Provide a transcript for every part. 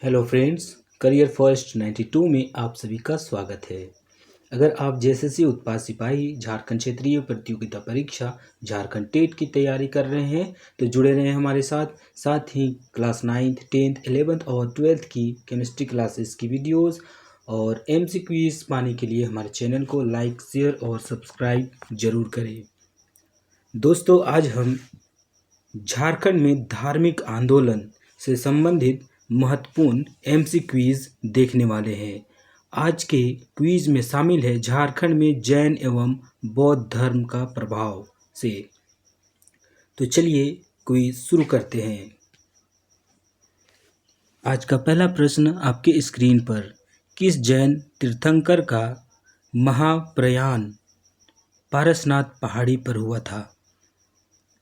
Hello friends, career first 92 में आप सभी का स्वागत है। अगर आप जेएसएससी उत्पाद सिपाही झारखंड क्षेत्रीय प्रतियोगिता परीक्षा झारखंड टेट की तैयारी कर रहे हैं तो जुड़े रहें हमारे साथ ही क्लास 9th 10th 11th और 12th की केमिस्ट्री क्लासेस की वीडियोस और एमसीक्यूज पाने के लिए हमारे चैनल को लाइक शेयर और सब्सक्राइब जरूर करें। दोस्तों, आज हम झारखंड में धार्मिक आंदोलन से संबंधित महत्वपूर्ण एमसीक्यूज देखने वाले हैं। आज के क्विज में शामिल है झारखंड में जैन एवं बौद्ध धर्म का प्रभाव से। तो चलिए क्विज शुरू करते हैं। आज का पहला प्रश्न आपके स्क्रीन पर, किस जैन तीर्थंकर का महाप्रयाण पारसनाथ पहाड़ी पर हुआ था?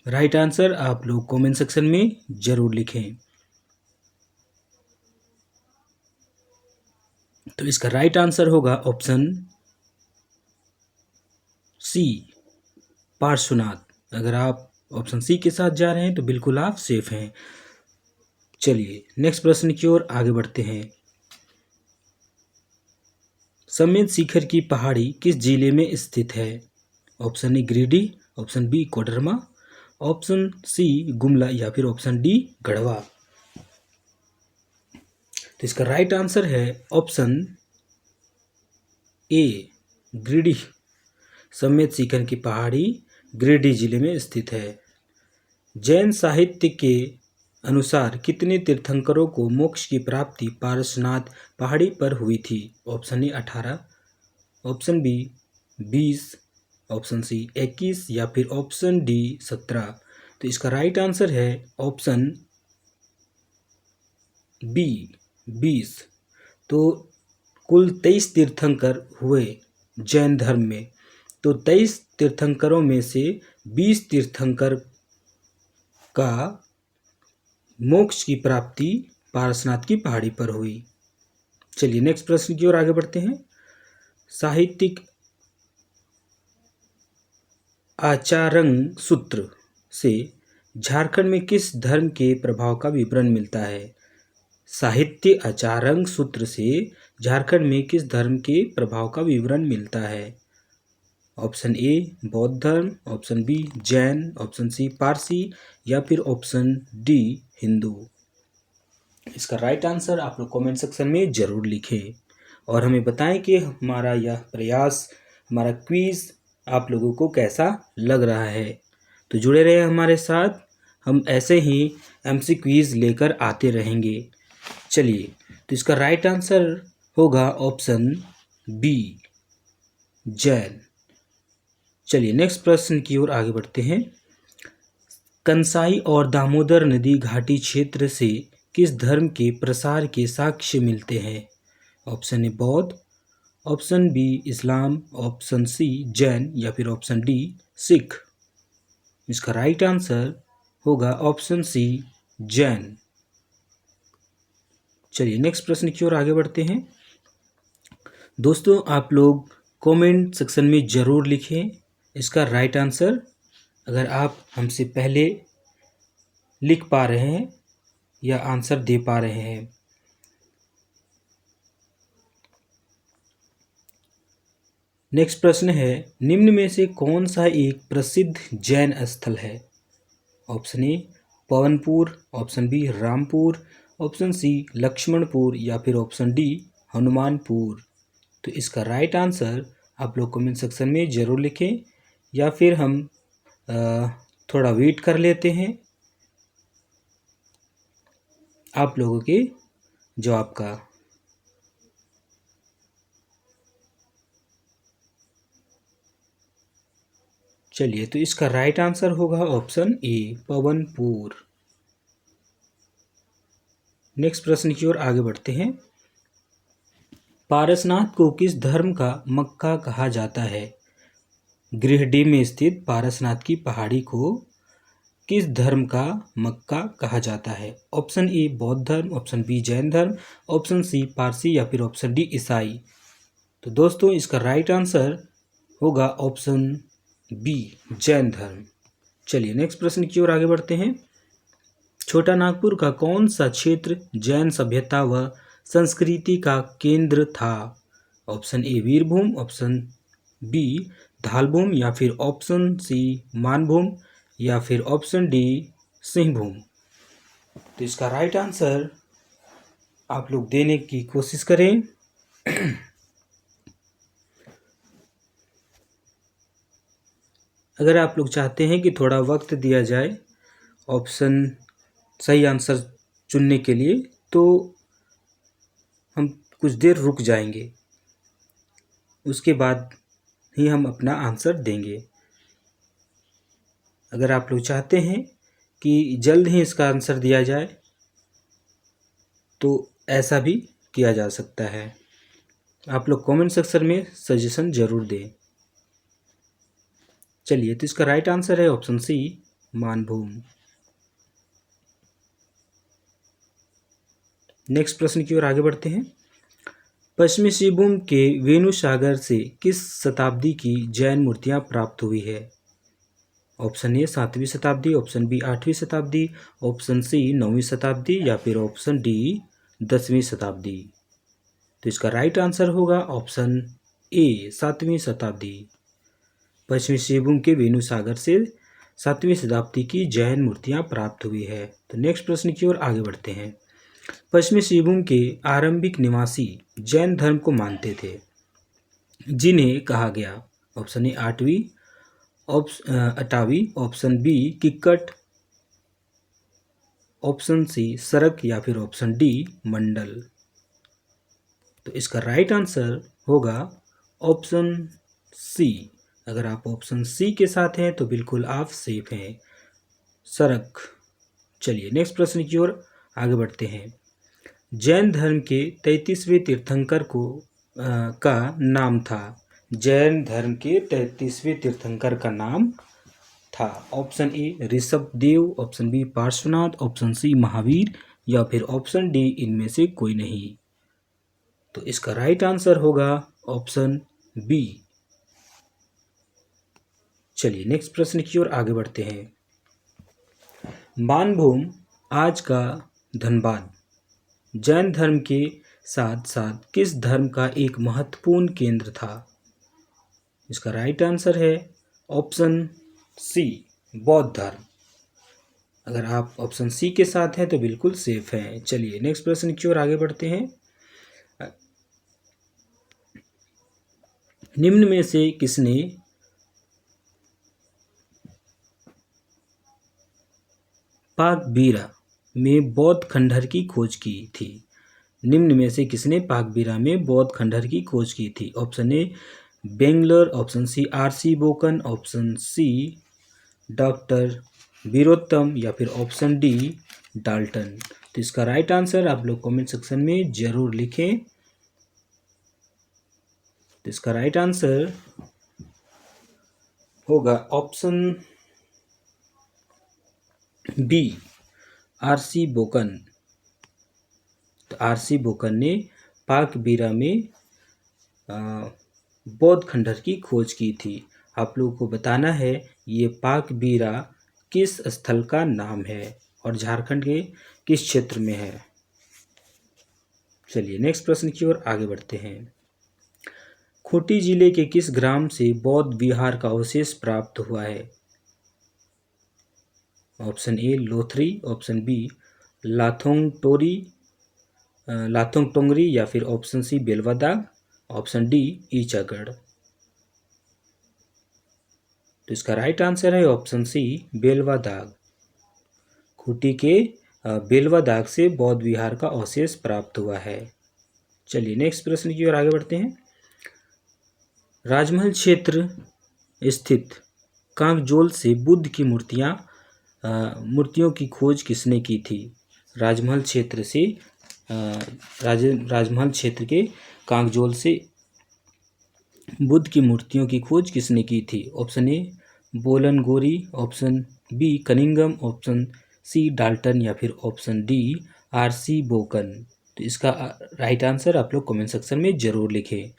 राइट आंसर आप लोग कमेंट सेक्शन में जरूर लिखें। तो इसका राइट आंसर होगा ऑप्शन सी, पार्श्वनाथ। अगर आप ऑप्शन सी के साथ जा रहे हैं तो बिल्कुल आप सेफ हैं। चलिए नेक्स्ट प्रश्न की ओर आगे बढ़ते हैं। समेत शिखर की पहाड़ी किस जिले में स्थित है? Option A Giridih, option B Koderma, option C Gumla या फिर ऑप्शन डी गढ़वा। तो इसका राइट आंसर है ऑप्शन ए गिरिडीह। समेत शिखर की पहाड़ी गिरिडीह जिले में स्थित है। जैन साहित्य के अनुसार कितने तीर्थंकरों को मोक्ष की प्राप्ति पारसनाथ पहाड़ी पर हुई थी? Option A 18, option B 20, option C 21 या फिर ऑप्शन डी 17। तो इसका राइट आंसर है ऑप्शन बी 20। तो कुल 23 तीर्थंकर हुए जैन धर्म में। तो 23 तीर्थंकरों में से 20 तीर्थंकर का मोक्ष की प्राप्ति पारसनाथ की पहाड़ी पर हुई। चलिए नेक्स्ट प्रश्न की ओर आगे बढ़ते हैं। साहित्यिक आचारंग सूत्र से झारखंड में किस धर्म के प्रभाव का विवरण मिलता है? साहित्य आचारंग सूत्र से झारखंड में किस धर्म के प्रभाव का विवरण मिलता है? ऑप्शन ए बौद्ध धर्म, option B Jain, option C Parsi या फिर ऑप्शन डी हिंदू। इसका राइट आंसर आप लोग कमेंट सेक्शन में ज़रूर लिखें और हमें बताएं कि हमारा यह प्रयास, हमारा क्विज आप लोगों को कैसा लग रहा है। तो जुड़े रहे हमारे साथ, हम ऐसे ही एमसी क्विज लेकर आते रहेंगे। चलिए, तो इसका राइट आंसर होगा ऑप्शन बी जैन। चलिए नेक्स्ट प्रश्न की ओर आगे बढ़ते हैं। कंसाई और दामोदर नदी घाटी क्षेत्र से किस धर्म के प्रसार के साक्ष्य मिलते हैं? ऑप्शन ए बौद्ध, ऑप्शन बी इस्लाम, ऑप्शन सी जैन या फिर ऑप्शन डी सिख। इसका राइट आंसर होगा ऑप्शन सी जैन। चलिए नेक्स्ट प्रश्न की ओर आगे बढ़ते हैं। दोस्तों, आप लोग कमेंट सेक्शन में ज़रूर लिखें इसका राइट आंसर, अगर आप हमसे पहले लिख पा रहे हैं या आंसर दे पा रहे हैं। नेक्स्ट प्रश्न है, निम्न में से कौन सा एक प्रसिद्ध जैन स्थल है? Option A Pawanpur, option B Rampur, option C Laxmanpur या फिर ऑप्शन डी हनुमानपुर। तो इसका राइट आंसर आप लोग कमेंट सेक्शन में ज़रूर लिखें या फिर हम थोड़ा वेट कर लेते हैं आप लोगों के जवाब का। चलिए, तो इसका राइट आंसर होगा ऑप्शन ए पवनपुर। नेक्स्ट प्रश्न की ओर आगे बढ़ते हैं। पारसनाथ को किस धर्म का मक्का कहा जाता है? गिरिडीह में स्थित पारसनाथ की पहाड़ी को किस धर्म का मक्का कहा जाता है? ऑप्शन ए बौद्ध धर्म, ऑप्शन बी जैन धर्म, ऑप्शन सी पारसी या फिर ऑप्शन डी ईसाई। तो दोस्तों, इसका राइट आंसर होगा ऑप्शन बी जैन धर्म। चलिए नेक्स्ट प्रश्न की ओर आगे बढ़ते हैं। छोटा नागपुर का कौन सा क्षेत्र जैन सभ्यता व संस्कृति का केंद्र था? Option A Birbhum, option B Dhalbhum, या फिर ऑप्शन सी मानभूम, या फिर ऑप्शन डी सिंहभूम। तो इसका राइट आंसर आप लोग देने की कोशिश करें। अगर आप लोग चाहते हैं कि थोड़ा वक्त दिया जाए ऑप्शन सही आंसर चुनने के लिए, तो हम कुछ देर रुक जाएंगे, उसके बाद ही हम अपना आंसर देंगे। अगर आप लोग चाहते हैं कि जल्द ही इसका आंसर दिया जाए तो ऐसा भी किया जा सकता है। आप लोग कमेंट सेक्शन में सजेशन जरूर दें। चलिए, तो इसका राइट आंसर है ऑप्शन सी मानभूम। नेक्स्ट प्रश्न की ओर आगे बढ़ते हैं। पश्चिमी सिंहभूम के वेणुसागर से किस शताब्दी की जैन मूर्तियां प्राप्त हुई है? ऑप्शन ए 7वीं शताब्दी, ऑप्शन बी 8वीं शताब्दी, ऑप्शन सी 9वीं शताब्दी, या फिर ऑप्शन डी 10वीं शताब्दी। तो इसका राइट आंसर होगा ऑप्शन ए 7वीं शताब्दी। पश्चिमी सिंहभूम के वेणुसागर से 7वीं शताब्दी की जैन मूर्तियां प्राप्त हुई है। तो नेक्स्ट प्रश्न की ओर आगे बढ़ते हैं। पश्चिमी सिंहभूम के आरंभिक निवासी जैन धर्म को मानते थे, जिन्हें कहा गया? Option A Atavi, option B Kikkat, option C Sarak, या फिर ऑप्शन डी मंडल। तो इसका राइट आंसर होगा ऑप्शन सी। अगर आप ऑप्शन सी के साथ हैं तो बिल्कुल आप सेफ हैं, सरक। चलिए, नेक्स्ट प्रश्न की ओर आगे बढ़ते हैं। जैन धर्म के 33वें तीर्थंकर का नाम था? जैन धर्म के 33वें तीर्थंकर का नाम था? Option A Rishabhdev, option B Parshvanath, option C Mahavir, या फिर ऑप्शन डी इनमें से कोई नहीं। तो इसका राइट आंसर होगा ऑप्शन बी। चलिए, नेक्स्ट प्रश्न की ओर आगे बढ़ते हैं। मानभूम, आज का धनबाद, जैन धर्म के साथ साथ किस धर्म का एक महत्वपूर्ण केंद्र था? इसका राइट आंसर है ऑप्शन सी बौद्ध धर्म। अगर आप ऑप्शन सी के साथ हैं तो बिल्कुल सेफ हैं। चलिए, नेक्स्ट प्रश्न की ओर आगे बढ़ते हैं। निम्न में से किसने पाकबीरा में बौद्ध खंडहर की खोज की थी? निम्न में से किसने पाकबीरा में बौद्ध खंडहर की खोज की थी? Option A Bangalore, option C RC बोकन, ऑप्शन सी डॉक्टर वीरोत्तम, या फिर ऑप्शन डी डाल्टन। तो इसका राइट आंसर आप लोग कमेंट सेक्शन में जरूर लिखें। तो इसका राइट आंसर होगा ऑप्शन बी आरसी बोकन। तो आरसी बोकन ने पाकबीरा में बौद्ध खंडहर की खोज की थी। आप लोगों को बताना है ये पाकबीरा किस स्थल का नाम है और झारखंड के किस क्षेत्र में है। चलिए, नेक्स्ट प्रश्न की ओर आगे बढ़ते हैं। खूंटी जिले के किस ग्राम से बौद्ध विहार का अवशेष प्राप्त हुआ है? Option A Lothari, option B Lathong Tongri, या फिर option C Belwadag, option D Ichagarh. तो इसका राइट आंसर है ऑप्शन सी बेलवादाग। खूंटी के बेलवादाग से बौद्ध विहार का अवशेष प्राप्त हुआ है। चलिए, नेक्स्ट प्रश्न की ओर आगे बढ़ते हैं। राजमहल क्षेत्र स्थित कांगजोल से बुद्ध की मूर्तियों की खोज किसने की थी? राजमहल क्षेत्र से राजमहल क्षेत्र के कांगजोल से बुद्ध की मूर्तियों की खोज किसने की थी? Option A Bolangori, option B Cunningham, option C Dalton, या फिर ऑप्शन डी आरसी बोकन। तो इसका राइट आंसर आप लोग कमेंट सेक्शन में ज़रूर लिखें।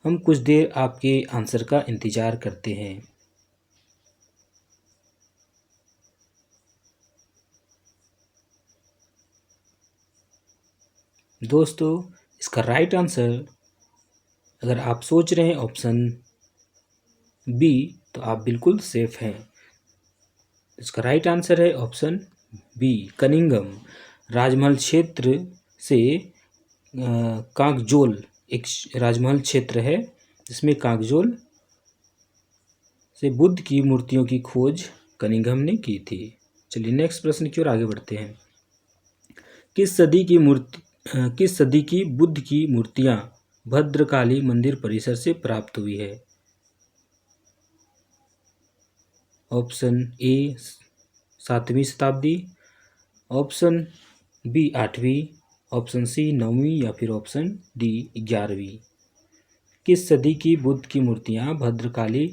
हम कुछ देर आपके आंसर का इंतज़ार करते हैं। दोस्तों इसका राइट आंसर, अगर आप सोच रहे हैं ऑप्शन बी, तो आप बिल्कुल सेफ हैं। इसका राइट आंसर है ऑप्शन बी, कनिंगम। राजमहल क्षेत्र से कांकजोल एक राजमहल क्षेत्र है जिसमें कांकजोल से बुद्ध की मूर्तियों की खोज कनिंघम ने की थी। चलिए नेक्स्ट प्रश्न की ओर आगे बढ़ते हैं। किस सदी की बुद्ध की मूर्तियां भद्रकाली मंदिर परिसर से प्राप्त हुई है? ऑप्शन ए 7वीं शताब्दी, ऑप्शन बी 8वीं, ऑप्शन सी 9वीं या फिर ऑप्शन डी 11वीं। किस सदी की बुद्ध की मूर्तियां भद्रकाली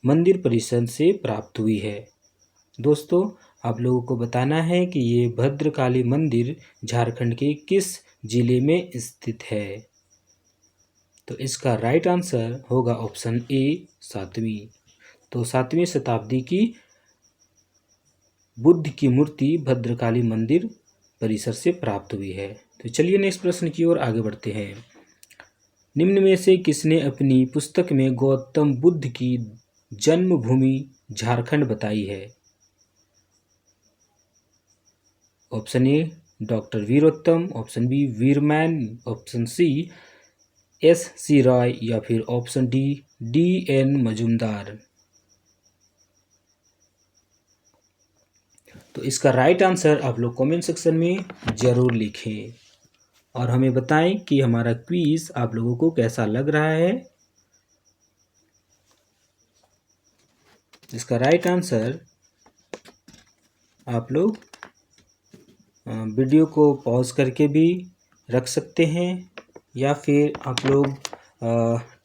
मंदिर परिसर से प्राप्त हुई है? दोस्तों आप लोगों को बताना है कि ये भद्रकाली मंदिर झारखंड के किस जिले में स्थित है। तो इसका राइट आंसर होगा ऑप्शन ए 7वीं। तो 7वीं शताब्दी की बुद्ध की मूर्ति भद्रकाली मंदिर परिसर से प्राप्त हुई है। तो चलिए नेक्स्ट प्रश्न की ओर आगे बढ़ते हैं। निम्न में से किसने अपनी पुस्तक में गौतम बुद्ध की जन्मभूमि झारखंड बताई है? Option A doctor Virottam, option B Virman, option C S.C. Roy या फिर ऑप्शन डी D.N. मजूमदार। तो इसका राइट आंसर आप लोग कमेंट सेक्शन में ज़रूर लिखें और हमें बताएं कि हमारा क्विज आप लोगों को कैसा लग रहा है। इसका राइट आंसर आप लोग वीडियो को पॉज करके भी रख सकते हैं या फिर आप लोग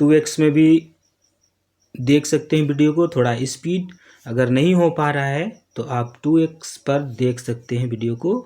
2x में भी देख सकते हैं वीडियो को। थोड़ा स्पीड अगर नहीं हो पा रहा है तो आप 2x पर देख सकते हैं वीडियो को।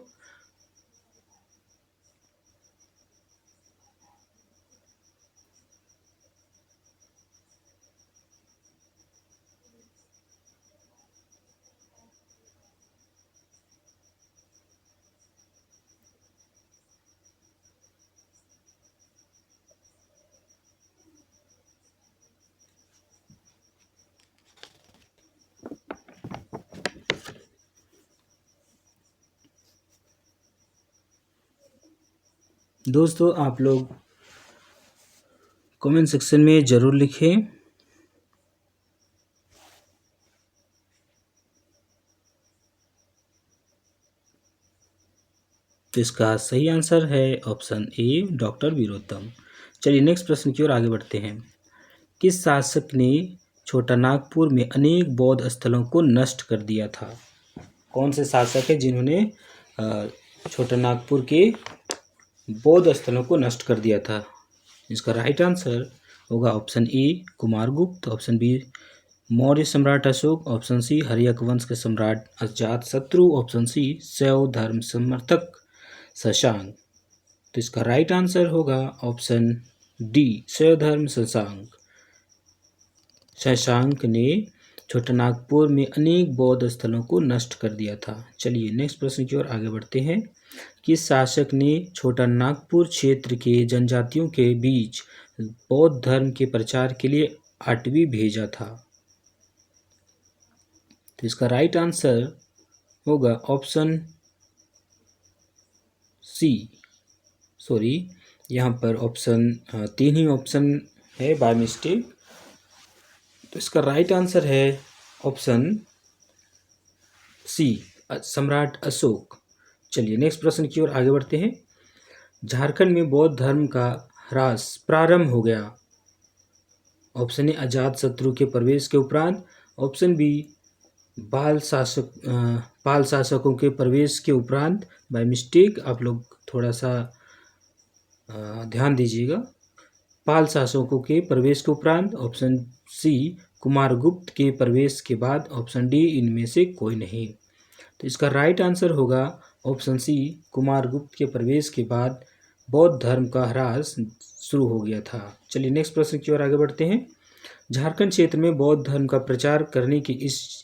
दोस्तों आप लोग कमेंट सेक्शन में ज़रूर लिखें। तो इसका सही आंसर है ऑप्शन ए डॉक्टर वीरोत्तम। चलिए नेक्स्ट प्रश्न की ओर आगे बढ़ते हैं। किस शासक ने छोटा नागपुर में अनेक बौद्ध स्थलों को नष्ट कर दिया था? कौन से शासक है जिन्होंने छोटा नागपुर के बौद्ध स्थलों को नष्ट कर दिया था? इसका राइट आंसर होगा option A Kumaragupta, option B Maurya सम्राट अशोक, ऑप्शन सी हर्यक वंश के सम्राट अजातशत्रु, ऑप्शन सी शैव धर्म समर्थक शशांक। तो इसका राइट आंसर होगा ऑप्शन डी शैव धर्म शशांक। शशांक ने छोटानागपुर में अनेक बौद्ध स्थलों को नष्ट कर दिया था। चलिए नेक्स्ट प्रश्न की ओर आगे बढ़ते हैं। किस शासक ने छोटानागपुर क्षेत्र के जनजातियों के बीच बौद्ध धर्म के प्रचार के लिए आटवी भेजा था? तो इसका राइट आंसर होगा ऑप्शन सी, सॉरी यहाँ पर ऑप्शन 3 ही ऑप्शन है बाय मिस्टेक। तो इसका राइट आंसर है ऑप्शन सी सम्राट अशोक। चलिए नेक्स्ट प्रश्न की ओर आगे बढ़ते हैं। झारखंड में बौद्ध धर्म का ह्रास प्रारंभ हो गया। ऑप्शन ए अजातशत्रु के प्रवेश के उपरांत, ऑप्शन बी पाल शासकों के प्रवेश के उपरांत। बाय मिस्टेक आप लोग थोड़ा सा ध्यान दीजिएगा। पाल शासकों के प्रवेश के उपरांत, ऑप्शन सी कुमारगुप्त के प्रवेश के बाद, ऑप्शन डी इनमें से कोई नहीं। तो इसका राइट आंसर होगा ऑप्शन सी कुमारगुप्त के प्रवेश के बाद बौद्ध धर्म का ह्रास शुरू हो गया था। चलिए नेक्स्ट प्रश्न की ओर आगे बढ़ते हैं। झारखंड क्षेत्र में बौद्ध धर्म का प्रचार करने की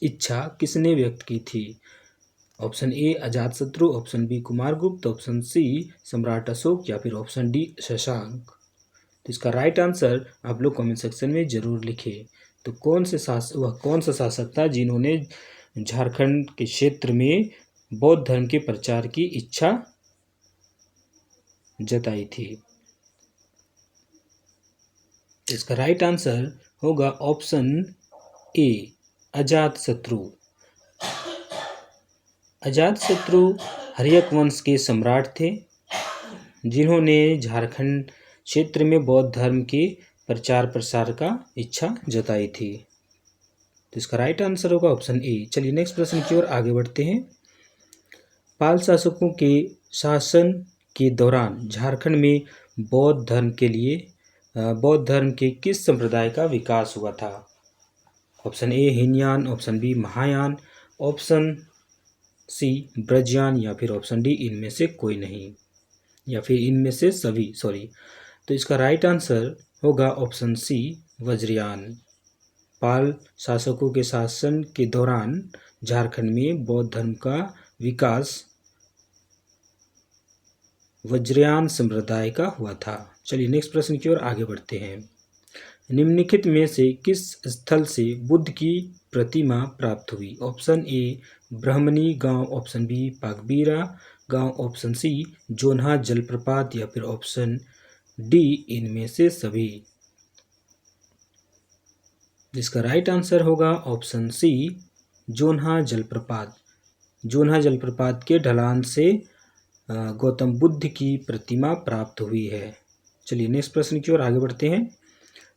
इच्छा किसने व्यक्त की थी? Option A Ajatashatru, option B Kumaragupta, option C सम्राट अशोक या फिर ऑप्शन डी शशांक। तो इसका राइट आंसर आप लोग कमेंट सेक्शन में जरूर लिखें। तो वह कौन सा शासक था जिन्होंने झारखंड के क्षेत्र में बौद्ध धर्म के प्रचार की इच्छा जताई थी। इसका राइट आंसर होगा ऑप्शन ए अजातशत्रु। अजातशत्रु हर्यक वंश के सम्राट थे जिन्होंने झारखंड क्षेत्र में बौद्ध धर्म के प्रचार प्रसार का इच्छा जताई थी। तो इसका राइट आंसर होगा ऑप्शन ए। चलिए नेक्स्ट प्रश्न की ओर आगे बढ़ते हैं। पाल शासकों के शासन के दौरान झारखंड में बौद्ध धर्म के किस संप्रदाय का विकास हुआ था? Option A Hinayana, option B Mahayana, option C Vajrayana या फिर ऑप्शन डी इनमें से कोई नहीं या फिर इनमें से सभी। तो इसका राइट आंसर होगा ऑप्शन सी वज्रयान। पाल शासकों के शासन के दौरान झारखंड में बौद्ध धर्म का विकास वज्रयान संप्रदाय का हुआ था। चलिए नेक्स्ट प्रश्न की ओर आगे बढ़ते हैं। निम्नलिखित में से किस स्थल से बुद्ध की प्रतिमा प्राप्त हुई? ऑप्शन ए ब्रह्मणी गांव, ऑप्शन बी पाकबीरा गांव, ऑप्शन सी जोन्हा जलप्रपात या फिर ऑप्शन डी इनमें से सभी। जिसका राइट आंसर होगा ऑप्शन सी जोन्हा जलप्रपात। जोन्हा जलप्रपात के ढलान से गौतम बुद्ध की प्रतिमा प्राप्त हुई है। चलिए नेक्स्ट प्रश्न की ओर आगे बढ़ते हैं।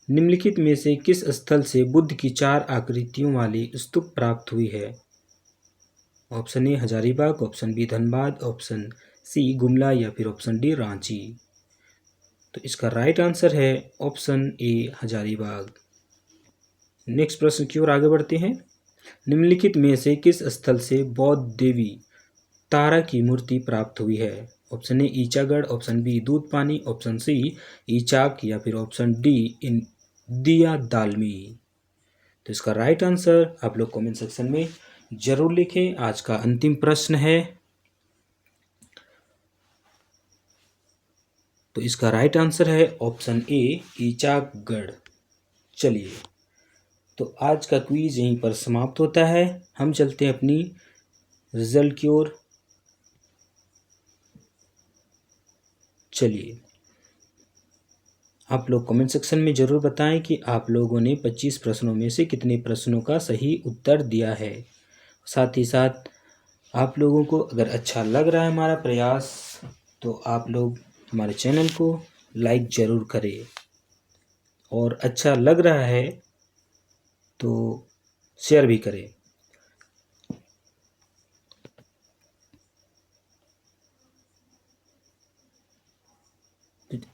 निम्नलिखित में से किस स्थल से बुद्ध की 4 आकृतियों वाली स्तूप प्राप्त हुई है? Option A Hazaribagh, option B Dhanbad, option C Gumla या फिर ऑप्शन डी रांची। तो इसका राइट आंसर है ऑप्शन ए हजारीबाग। नेक्स्ट प्रश्न की ओर आगे बढ़ते हैं। निम्नलिखित में से किस स्थल से बौद्ध देवी तारा की मूर्ति प्राप्त हुई है? Option A Ichagarh, option B Dudh Pani, option C Ichak या फिर ऑप्शन डी दिया दालमी। तो इसका राइट आंसर आप लोग कमेंट सेक्शन में जरूर लिखें। आज का अंतिम प्रश्न है। तो इसका राइट आंसर है ऑप्शन ए ईचाकगढ़। चलिए तो आज का क्विज यहीं पर समाप्त होता है। हम चलते हैं अपनी रिजल्ट की ओर। चलिए आप लोग कमेंट सेक्शन में ज़रूर बताएं कि आप लोगों ने 25 प्रश्नों में से कितने प्रश्नों का सही उत्तर दिया है। साथ ही साथ आप लोगों को अगर अच्छा लग रहा है हमारा प्रयास तो आप लोग हमारे चैनल को लाइक ज़रूर करें और अच्छा लग रहा है तो शेयर भी करें।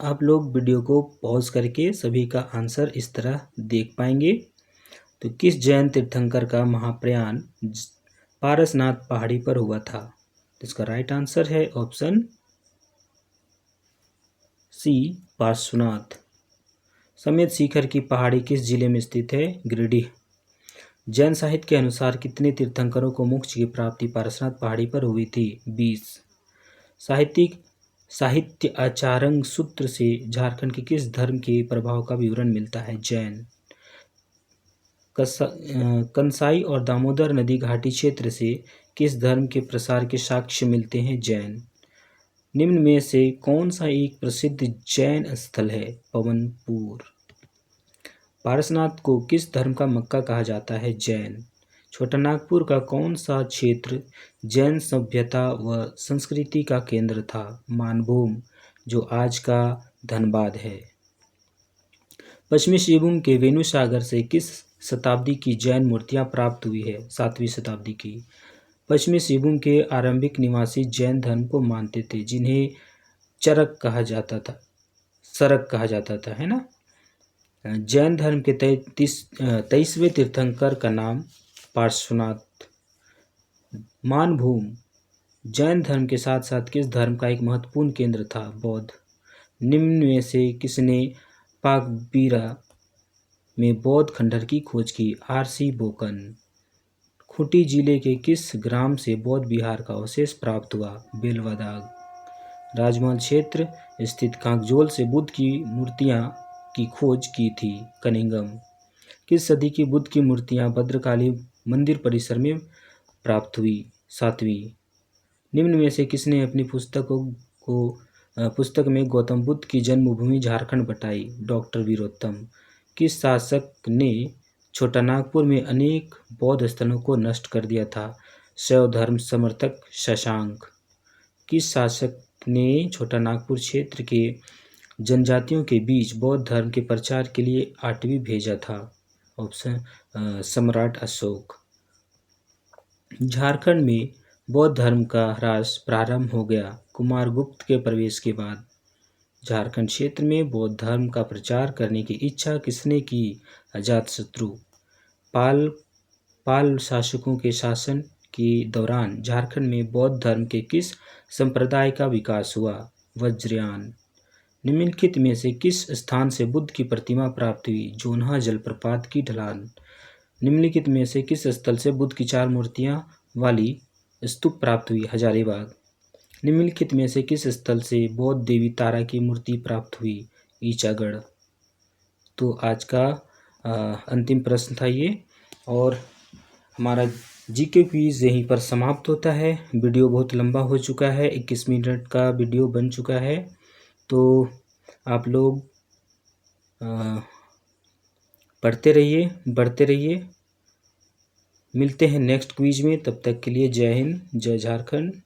आप लोग वीडियो को पॉज करके सभी का आंसर इस तरह देख पाएंगे। तो किस जैन तीर्थंकर का महाप्रयाण पारसनाथ पहाड़ी पर हुआ था? तो इसका राइट आंसर है ऑप्शन सी पार्श्वनाथ। समेत शिखर की पहाड़ी किस जिले में स्थित है? गिरिडीह। जैन साहित्य के अनुसार कितने तीर्थंकरों को मोक्ष की प्राप्ति पारसनाथ पहाड़ी पर हुई थी? 20। साहित्य आचारंग सूत्र से झारखंड के किस धर्म के प्रभाव का विवरण मिलता है? जैन। कंसाई और दामोदर नदी घाटी क्षेत्र से किस धर्म के प्रसार के साक्ष्य मिलते हैं? जैन। निम्न में से कौन सा एक प्रसिद्ध जैन स्थल है? पवनपुर। पारसनाथ को किस धर्म का मक्का कहा जाता है? जैन। छोटानागपुर का कौन सा क्षेत्र जैन सभ्यता व संस्कृति का केंद्र था? मानभूम, जो आज का धनबाद है। पश्चिमी सिंहभूम के वेणुसागर से किस शताब्दी की जैन मूर्तियां प्राप्त हुई है? 7वीं शताब्दी की। पश्चिमी सिंहभूम के आरंभिक निवासी जैन धर्म को मानते थे जिन्हें सरक कहा जाता था, है ना। जैन धर्म के 23वें तीर्थंकर का नाम पार्श्वनाथ। मानभूम जैन धर्म के साथ साथ किस धर्म का एक महत्वपूर्ण केंद्र था? बौद्ध। निम्न में से किसने पाकबीरा में बौद्ध खंडहर की खोज की? आर.सी. बोकन। खूंटी जिले के किस ग्राम से बौद्ध विहार का अवशेष प्राप्त हुआ? बेलवादाग। राजमहल क्षेत्र स्थित कांगजोल से बुद्ध की मूर्तियां की खोज की थी? कनिंगम। किस सदी की बुद्ध की मूर्तियां भद्रकाली मंदिर परिसर में प्राप्त हुई? 7वीं। निम्न में से किसने अपनी पुस्तक में गौतम बुद्ध की जन्मभूमि झारखंड बताई? डॉक्टर वीरोत्तम। किस शासक ने छोटानागपुर में अनेक बौद्ध स्थलों को नष्ट कर दिया था? शैव धर्म समर्थक शशांक। किस शासक ने छोटानागपुर क्षेत्र के जनजातियों के बीच बौद्ध धर्म के प्रचार के लिए आटवी भेजा था? ऑप्शन सम्राट अशोक। झारखंड में बौद्ध धर्म का ह्रास प्रारंभ हो गया कुमारगुप्त के प्रवेश के बाद। झारखंड क्षेत्र में बौद्ध धर्म का प्रचार करने की इच्छा किसने की? अजातशत्रु। पाल शासकों के शासन के दौरान झारखंड में बौद्ध धर्म के किस संप्रदाय का विकास हुआ? वज्रयान। निम्नलिखित में से किस स्थान से बुद्ध की प्रतिमा प्राप्त हुई? जोन्हा जलप्रपात की ढलान। निम्नलिखित में से किस स्थल से बुद्ध की 4 मूर्तियां वाली स्तूप प्राप्त हुई? हजारीबाग। निम्नलिखित में से किस स्थल से बौद्ध देवी तारा की मूर्ति प्राप्त हुई? ईचागढ़। तो आज का अंतिम प्रश्न था ये, और हमारा जीके क्विज यहीं पर समाप्त होता है। वीडियो बहुत लंबा हो चुका है, 21 मिनट का वीडियो बन चुका है। तो आप लोग पढ़ते रहिए, बढ़ते रहिए। मिलते हैं नेक्स्ट क्विज में, तब तक के लिए जय हिंद, जय झारखंड।